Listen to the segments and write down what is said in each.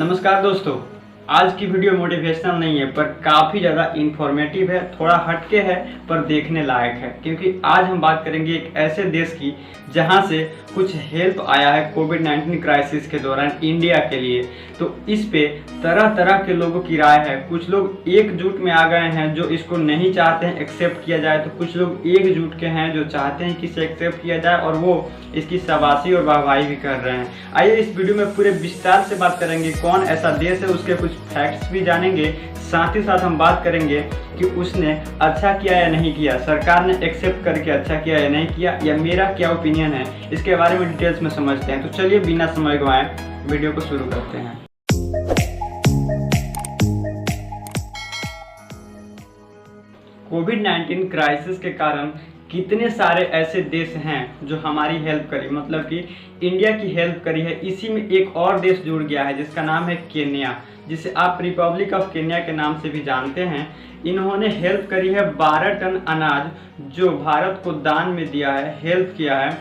नमस्कार दोस्तों। आज की वीडियो मोटिवेशनल नहीं है पर काफ़ी ज़्यादा इंफॉर्मेटिव है, थोड़ा हटके है पर देखने लायक है, क्योंकि आज हम बात करेंगे एक ऐसे देश की जहां से कुछ हेल्प आया है कोविड-19 क्राइसिस के दौरान इंडिया के लिए। तो इस पे तरह तरह के लोगों की राय है। कुछ लोग एकजुट में आ गए हैं जो इसको नहीं चाहते हैं एक्सेप्ट किया जाए, तो कुछ लोग एकजुट के हैं जो चाहते हैं कि इसे एक्सेप्ट किया जाए और वो इसकी शाबाशी और वाहवाही भी कर रहे हैं। आइए इस वीडियो में पूरे विस्तार से बात करेंगे कौन ऐसा देश है, उसके कुछ फैक्ट्स भी जानेंगे। साथ ही साथ हम बात करेंगे कि उसने अच्छा किया या नहीं किया, सरकार ने एक्सेप्ट करके अच्छा किया या नहीं किया, या मेरा क्या ओपिनियन है, इसके बारे में डिटेल्स में समझते हैं। तो चलिए बिना समय गवाए वीडियो को शुरू करते हैं। कोविड-19 क्राइसिस के कारण कितने सारे ऐसे देश हैं जो हमारी हेल्प करी, मतलब कि इंडिया की हेल्प करी है। इसी में एक और देश जुड़ गया है जिसका नाम है केन्या, जिसे आप रिपब्लिक ऑफ केन्या के नाम से भी जानते हैं। इन्होंने हेल्प करी है 12 टन अनाज जो भारत को दान में दिया है, हेल्प किया है।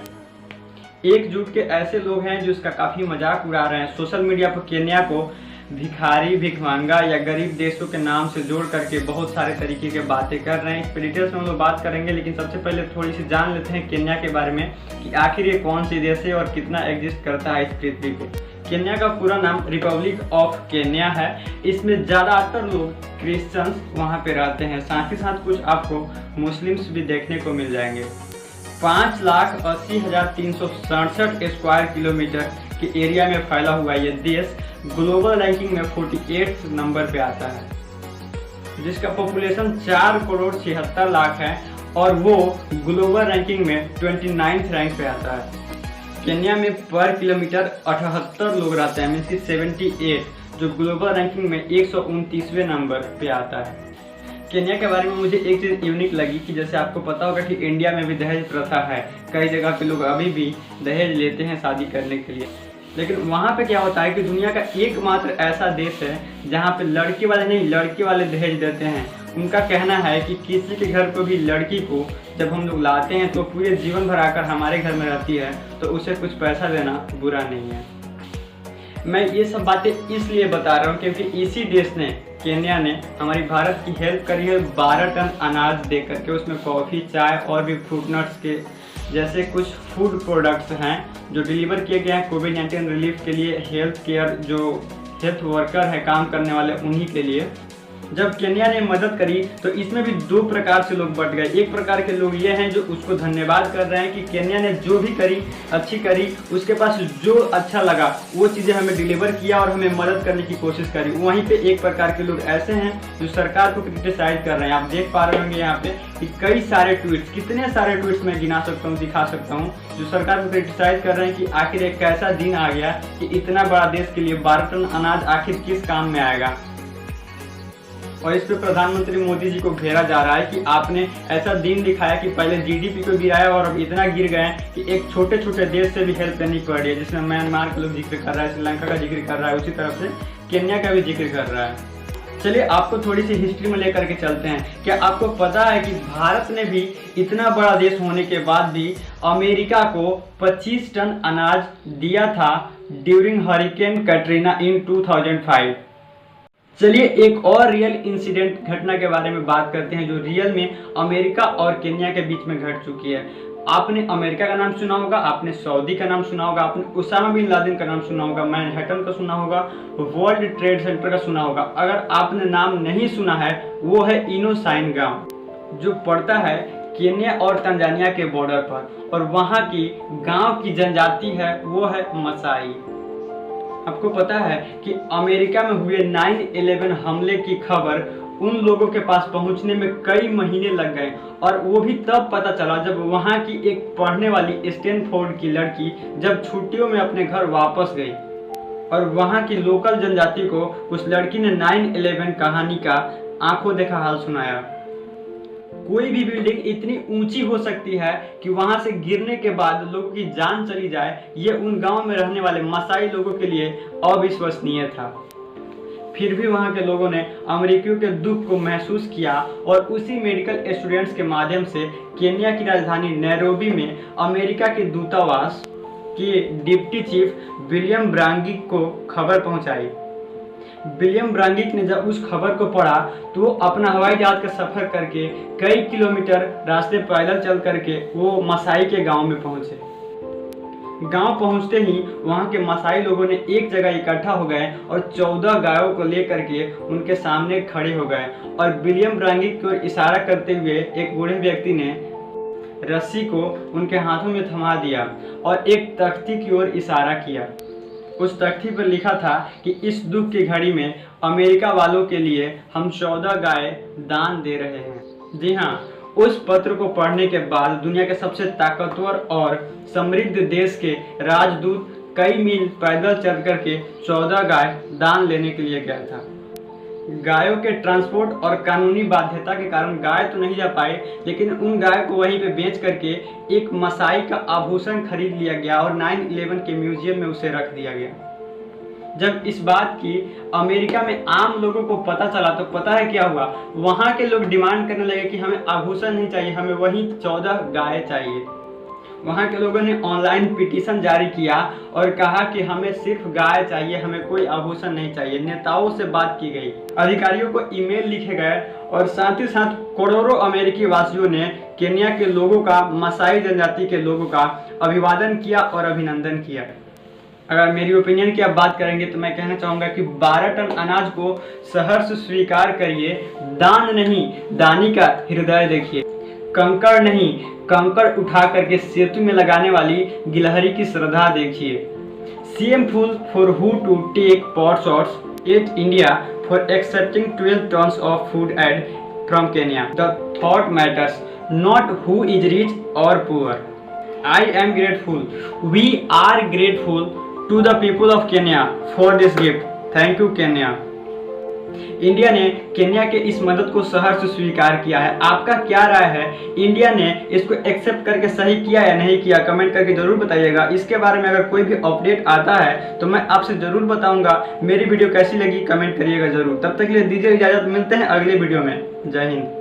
एकजुट के ऐसे लोग हैं जो इसका काफ़ी मजाक उड़ा रहे हैं। सोशल मीडिया पर केन्या को भिखारी, भिखमंगा या गरीब देशों के नाम से जोड़ करके बहुत सारे तरीके के बातें कर रहे हैं। इस पर डिटेल्स में हम लोग बात करेंगे, लेकिन सबसे पहले थोड़ी सी जान लेते हैं केन्या के बारे में कि आखिर ये कौन सी देश है और कितना एग्जिस्ट करता है इस पृथ्वी पे। केन्या का पूरा नाम रिपब्लिक ऑफ केन्या है। इसमें ज़्यादातर लोग क्रिश्चियंस वहाँ पे रहते हैं, साथ ही साथ कुछ आपको मुस्लिम्स भी देखने को मिल जाएंगे। 5,80,367 स्क्वायर किलोमीटर के एरिया में फैला हुआ ये देश ग्लोबल रैंकिंग में 48 नंबर पे आता है, जिसका पॉपुलेशन 4,76,00,000 है और वो ग्लोबल रैंकिंग में 29th रैंक पे आता है। केन्या में पर किलोमीटर 78 लोग रहते हैं, मीन्स की 78, जो ग्लोबल रैंकिंग में 129वें नंबर पे आता है। केन्या के बारे में मुझे एक चीज़ यूनिक लगी कि जैसे आपको पता होगा कि इंडिया में भी दहेज प्रथा है, कई जगह पे लोग अभी भी दहेज लेते हैं शादी करने के लिए। लेकिन वहाँ पे क्या होता है कि दुनिया का एकमात्र ऐसा देश है जहाँ पे लड़के वाले नहीं लड़के वाले दहेज देते हैं। उनका कहना है कि किसी के घर को भी लड़की को जब हम लोग लाते हैं तो पूरे जीवन भर आकर हमारे घर में रहती है, तो उसे कुछ पैसा देना बुरा नहीं है। मैं ये सब बातें इसलिए बता रहा हूँ क्योंकि इसी देश ने, केन्या ने, हमारी भारत की हेल्प करी है 12 टन अनाज दे करके। उसमें कॉफ़ी, चाय और भी फ्रूट नट्स के जैसे कुछ फूड प्रोडक्ट्स हैं जो डिलीवर किए गए हैं कोविड-19 रिलीफ के लिए। हेल्थ केयर जो हेल्थ वर्कर है, काम करने वाले, उन्हीं के लिए जब केन्या ने मदद करी तो इसमें भी दो प्रकार से लोग बट गए। एक प्रकार के लोग ये हैं जो उसको धन्यवाद कर रहे हैं कि केन्या ने जो भी करी अच्छी करी, उसके पास जो अच्छा लगा वो चीज़ें हमें डिलीवर किया और हमें मदद करने की कोशिश करी। वहीं पे एक प्रकार के लोग ऐसे हैं जो सरकार को क्रिटिसाइज कर रहे हैं। आप देख पा रहे होंगे यहाँ पे कि कई सारे ट्वीट्स, कितने सारे ट्वीट्स मैं गिना सकता हूँ, दिखा सकता हूँ, जो सरकार को क्रिटिसाइज कर रहे हैं कि आखिर एक कैसा दिन आ गया कि इतना बड़ा देश के लिए 12 टन अनाज आखिर किस काम में आएगा। और इस पे प्रधानमंत्री मोदी जी को घेरा जा रहा है कि आपने ऐसा दिन दिखाया कि पहले जीडीपी को गिराया और अब इतना गिर गए कि एक छोटे छोटे देश से भी हेल्प करनी पड़ रही है, जिसमें म्यांमार का लोग जिक्र कर रहा है, श्रीलंका का जिक्र कर रहा है, उसी तरफ से केन्या का भी जिक्र कर रहा है। चलिए आपको थोड़ी सी हिस्ट्री में लेकर के चलते हैं। क्या आपको पता है कि भारत ने भी इतना बड़ा देश होने के बाद भी अमेरिका को 25 टन अनाज दिया था ड्यूरिंग हरिकेन कैटरीना इन 2005। चलिए एक और रियल इंसिडेंट घटना के बारे में बात करते हैं जो रियल में अमेरिका और केन्या के बीच में घट चुकी है। आपने अमेरिका का नाम सुना होगा, आपने सऊदी का नाम सुना होगा, आपने उसामा बिन लादेन का नाम सुना होगा, मैनहट्टन का सुना होगा, वर्ल्ड ट्रेड सेंटर का सुना होगा। अगर आपने नाम नहीं सुना है वो है इनोसाइन गांव, जो पड़ता है केन्या और तंजानिया के बॉर्डर पर, और वहाँ की गाँव की जनजाति है वो है मसाई। आपको पता है कि अमेरिका में हुए 9/11 हमले की खबर उन लोगों के पास पहुंचने में कई महीने लग गए, और वो भी तब पता चला जब वहां की एक पढ़ने वाली स्टैनफोर्ड की लड़की जब छुट्टियों में अपने घर वापस गई, और वहां की लोकल जनजाति को उस लड़की ने 9/11 कहानी का आंखों देखा हाल सुनाया। कोई भी बिल्डिंग इतनी ऊंची हो सकती है कि वहां से गिरने के बाद लोगों की जान चली जाए, ये उन गांव में रहने वाले मसाई लोगों के लिए अविश्वसनीय था। फिर भी वहां के लोगों ने अमेरिकियों के दुख को महसूस किया और उसी मेडिकल स्टूडेंट्स के माध्यम से केन्या की राजधानी नैरोबी में अमेरिका के दूतावास के डिप्टी चीफ विलियम ब्रांगी को खबर पहुंचाई। विलियम ब्रांगिक ने जब उस खबर को पढ़ा तो वो अपना हवाई जहाज का सफर करके कई किलोमीटर रास्ते पैदल चल करके वो मसाई के गांव में पहुंचे। गांव पहुंचते ही वहां के मसाई लोगों ने एक जगह इकट्ठा हो गए और 14 गायों को लेकर के उनके सामने खड़े हो गए और विलियम ब्रांगिक को इशारा करते हुए एक बूढ़े व्यक्ति ने रस्सी को उनके हाथों में थमा दिया और एक तख्ती की ओर इशारा किया। उस तख्ती पर लिखा था कि इस दुख की घड़ी में अमेरिका वालों के लिए हम 14 गाय दान दे रहे हैं। जी हाँ, उस पत्र को पढ़ने के बाद दुनिया के सबसे ताकतवर और समृद्ध देश के राजदूत कई मील पैदल चल करके 14 गाय दान लेने के लिए गया था। गायों के ट्रांसपोर्ट और कानूनी बाध्यता के कारण गाय तो नहीं जा पाए, लेकिन उन गाय को वहीं पे बेच करके एक मसाई का आभूषण खरीद लिया गया और 9/11 के म्यूजियम में उसे रख दिया गया। जब इस बात की अमेरिका में आम लोगों को पता चला तो पता है क्या हुआ, वहाँ के लोग डिमांड करने लगे कि हमें आभूषण नहीं चाहिए, हमें वही 14 गाय चाहिए। वहाँ के लोगों ने ऑनलाइन पिटीशन जारी किया और कहा कि हमें सिर्फ गाय चाहिए, हमें कोई आभूषण नहीं चाहिए। नेताओं से बात की गई, अधिकारियों को ईमेल लिखे गए और साथ ही साथ करोड़ों अमेरिकी वासियों ने केन्या के लोगों का, मसाई जनजाति के लोगों का अभिवादन किया और अभिनंदन किया। अगर मेरी ओपिनियन की आप बात करेंगे तो मैं कहना चाहूँगा कि 12 टन अनाज को सहर्ष स्वीकार करिए, दान नहीं दानी का हृदय देखिए। कंकड़ नहीं, कंकड़ उठा करके सेतु में लगाने वाली गिलहरी की श्रद्धा देखिए। Shameful for who to take pot shots at India for accepting 12 tons of food aid from Kenya. The thought matters, not who is rich or poor. I am grateful. We are grateful to the people of Kenya for this gift. Thank you Kenya. India ने Kenya के इस मदद को सहर्ष स्वीकार किया है। आपका क्या राय है, इंडिया ने इसको एक्सेप्ट करके सही किया या नहीं किया, कमेंट करके जरूर बताइएगा। इसके बारे में अगर कोई भी अपडेट आता है तो मैं आपसे जरूर बताऊंगा। मेरी वीडियो कैसी लगी कमेंट करिएगा जरूर। तब तक के लिए दीजिए इजाजत, मिलते हैं अगले वीडियो में। जय हिंद।